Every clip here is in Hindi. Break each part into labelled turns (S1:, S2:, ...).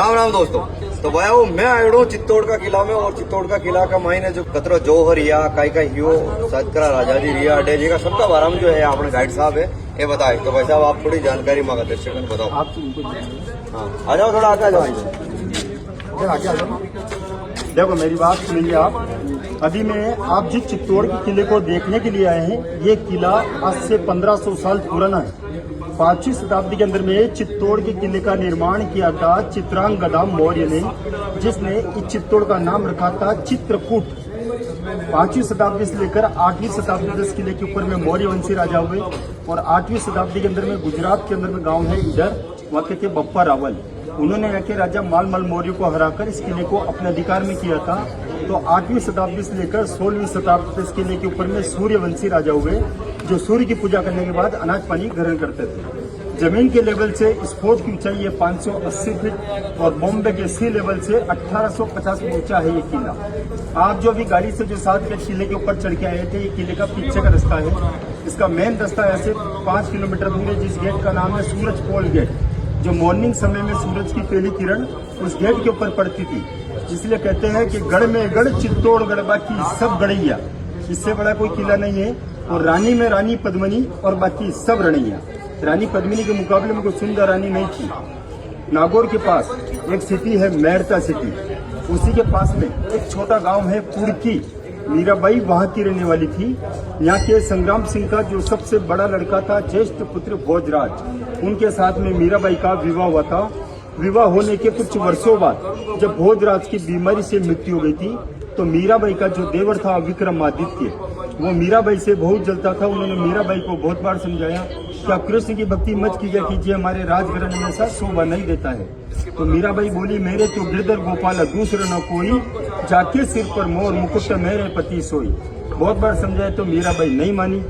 S1: राम राम दोस्तों। तो भाई वो मैं आयो हूँ चित्तौड़ का किला में, और चित्तौड़ का किला का मायने जो कतरो जौहर रिया काई का हियो सतकरा राजा जी रिया अड्डे जी का सबका बारे में जो है अपने गाइड साहब है ये बताए। तो भाई साहब आप थोड़ी जानकारी मांगा दर्शकों को बताओ।
S2: आप
S1: हाँ आ जाओ, थोड़ा आगे आ जाओ।
S2: आगे आ जाओ। देखो मेरी बात सुनिए आप। अभी मैं आप जिस चित्तौड़ के किले को देखने के लिए आए हैं, ये किला आज से 1500 साल पुराना है। 5वीं शताब्दी के अंदर में चित्तौड़ के किले का निर्माण किया था चित्रांगदा मौर्य ने, जिसने इस चित्तौड़ का नाम रखा था चित्रकूट। 5वीं शताब्दी से लेकर 8वीं शताब्दी तक इस किले के ऊपर में मौर्य वंशी राजा हुए। और 8वीं शताब्दी के अंदर में गुजरात के अंदर में गांव है इधर, वहाँ के थे बप्पा रावल। उन्होंने आके राजा मालमल मौर्य को हराकर इस किले को अपने अधिकार में किया था। तो 8वीं शताब्दी से लेकर 16वीं शताब्दी तक इस किले के ऊपर में सूर्यवंशी राजा हुए, जो सूर्य की पूजा करने के बाद अनाज पानी ग्रहण करते थे। जमीन के लेवल से इस फोर्ट की ऊंचाई है 580 फीट और बॉम्बे के सी लेवल से 1850 फीट ऊंचा है ये किला। आप जो अभी गाड़ी से जो 7 फीट किले के ऊपर चढ़ के आए थे, ये किले का पीछे का रास्ता है। इसका मेन रास्ता ऐसे 5 किलोमीटर दूर है, जिस गेट का नाम है सूरज पोल गेट, जो मॉर्निंग समय में सूरज की पहली किरण उस गेट के ऊपर पड़ती थी। इसलिए कहते हैं कि गढ़ में गढ़ चित्तौड़गढ़ बाकी सब गढ़ैया, इससे बड़ा कोई किला नहीं है। और रानी में रानी पद्मिनी और बाकी सब रणैया। रानी पद्मिनी के मुकाबले में कोई सुंदर रानी नहीं थी। नागौर के पास एक सिटी है मेड़ता सिटी, उसी के पास में एक छोटा गांव है पुड़की। मीराबाई वहां की रहने वाली थी। यहाँ के संग्राम सिंह का जो सबसे बड़ा लड़का था ज्येष्ठ पुत्र भोजराज, उनके साथ में मीराबाई का विवाह हुआ था। विवाह होने के कुछ वर्षों बाद जब भोजराज की बीमारी से मृत्यु हो गई थी, तो मीराबाई का जो देवर था विक्रमादित्य, वो मीराबाई से बहुत जलता था। उन्होंने मीराबाई को बहुत बार समझाया कि आप कृष्ण की भक्ति मत कीजिए, हमारे राजघराने में ऐसा शोभा नहीं देता है। तो मीराबाई बोली, मेरे तो गिरधर गोपाल दूसरे न कोई, जाके सिर पर मोर मुकुट मेरे पति सोई। बहुत बार समझाया तो मीराबाई नहीं मानी।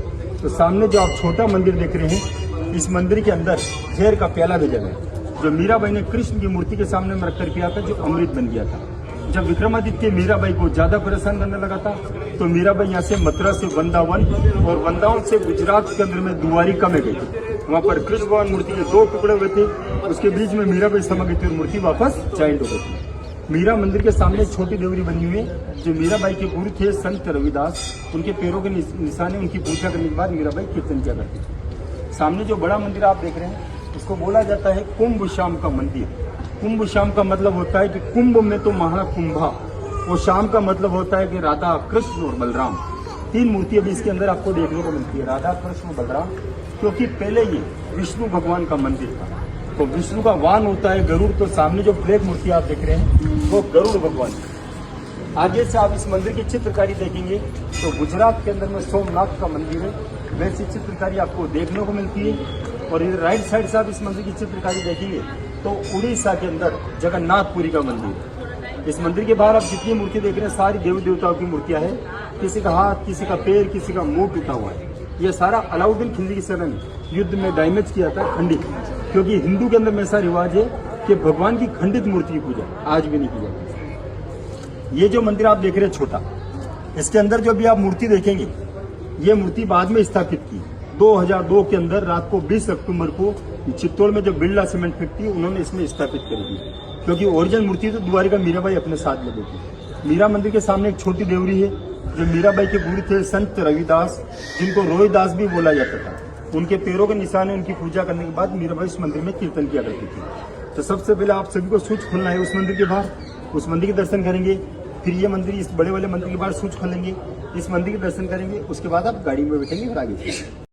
S2: तो सामने जो आप छोटा मंदिर देख रहे हैं, इस मंदिर के अंदर जहर का प्याला भेजा गया, जो मीराबाई ने कृष्ण की मूर्ति के सामने में रखकर किया था, जो अमृत बन गया था। जब विक्रमादित्य मीराबाई को ज्यादा परेशान करने लगा था, तो मीराबाई यहाँ से मथुरा से वृंदावन और वृंदावन से गुजरात के अंदर में द्वारिका में गई थी। वहाँ पर कृष्ण भगवान मूर्ति के 2 टुकड़े हुए थे, उसके बीच में मीराबाई समा गई थी और मूर्ति वापस जॉइंट हो गई थी। मीरा मंदिर के सामने एक छोटी देवरी बनी हुई है, जो मीराबाई के गुरु थे संत रविदास, उनके पैरों के निशाने, उनकी पूजा करने के बाद मीराबाई कीर्तन किया करती थी। सामने जो बड़ा मंदिर आप देख रहे हैं, उसको बोला जाता है कुंभ श्याम का मंदिर। कुंभ श्याम का मतलब होता है कि कुंभ में तो महाकुंभा, और शाम का मतलब होता है कि राधा कृष्ण और बलराम। 3 मूर्ति अभी इसके अंदर आपको देखने को मिलती है, राधा कृष्ण और बलराम। क्योंकि पहले ये विष्णु भगवान का मंदिर था, तो विष्णु का वाहन होता है गरुड़। तो सामने जो ब्लैक मूर्ति आप देख रहे हैं, वो गरुड़ भगवान। आगे से आप इस मंदिर की चित्रकारी देखेंगे तो गुजरात के अंदर में सोमनाथ का मंदिर है, वैसी चित्रकारी आपको देखने को मिलती है। और इधर राइट साइड से आप इस मंदिर की चित्रकारी देखेंगे तो उड़ीसा के अंदर जगन्नाथपुरी का मंदिर है। इस मंदिर के बाहर आप जितनी मूर्ति देख रहे हैं, सारी देवी देवताओं की मूर्तियां हैं। किसी का हाथ, किसी का पैर, किसी का मुंह टूटा हुआ है। ये सारा अलाउद्दीन खिलजी के समय में युद्ध में डैमेज किया था, खंडित। क्योंकि हिंदू के अंदर में ऐसा रिवाज है कि भगवान की खंडित मूर्ति की पूजा आज भी नहीं की जाती। ये जो मंदिर आप देख रहे हैं छोटा, इसके अंदर जो भी आप मूर्ति देखेंगे, ये मूर्ति बाद में स्थापित की 2002 के अंदर रात को 20 अक्टूबर को चित्तौड़ में जो बिरला सीमेंट फैक्ट्री, उन्होंने इसमें स्थापित कर दी। क्योंकि ओरिजिनल मूर्ति तो द्वारिका मीराबाई अपने साथ ले गई थी। मीरा मंदिर के सामने एक छोटी देवरी है, जो मीराबाई के गुरु थे संत रविदास, जिनको रोहिदास भी बोला जाता था। उनके पैरों के निशान है, उनकी पूजा करने के बाद मीराबाई उस मंदिर में कीर्तन किया करती थी। तो सबसे पहले आप सभी को सूच खोलना है उस मंदिर के बाहर, उस मंदिर के दर्शन करेंगे। फिर ये मंदिर, इस बड़े वाले मंदिर के बाहर सूच खोलेंगे, इस मंदिर के दर्शन करेंगे। उसके बाद आप गाड़ी में बैठेंगे और आगे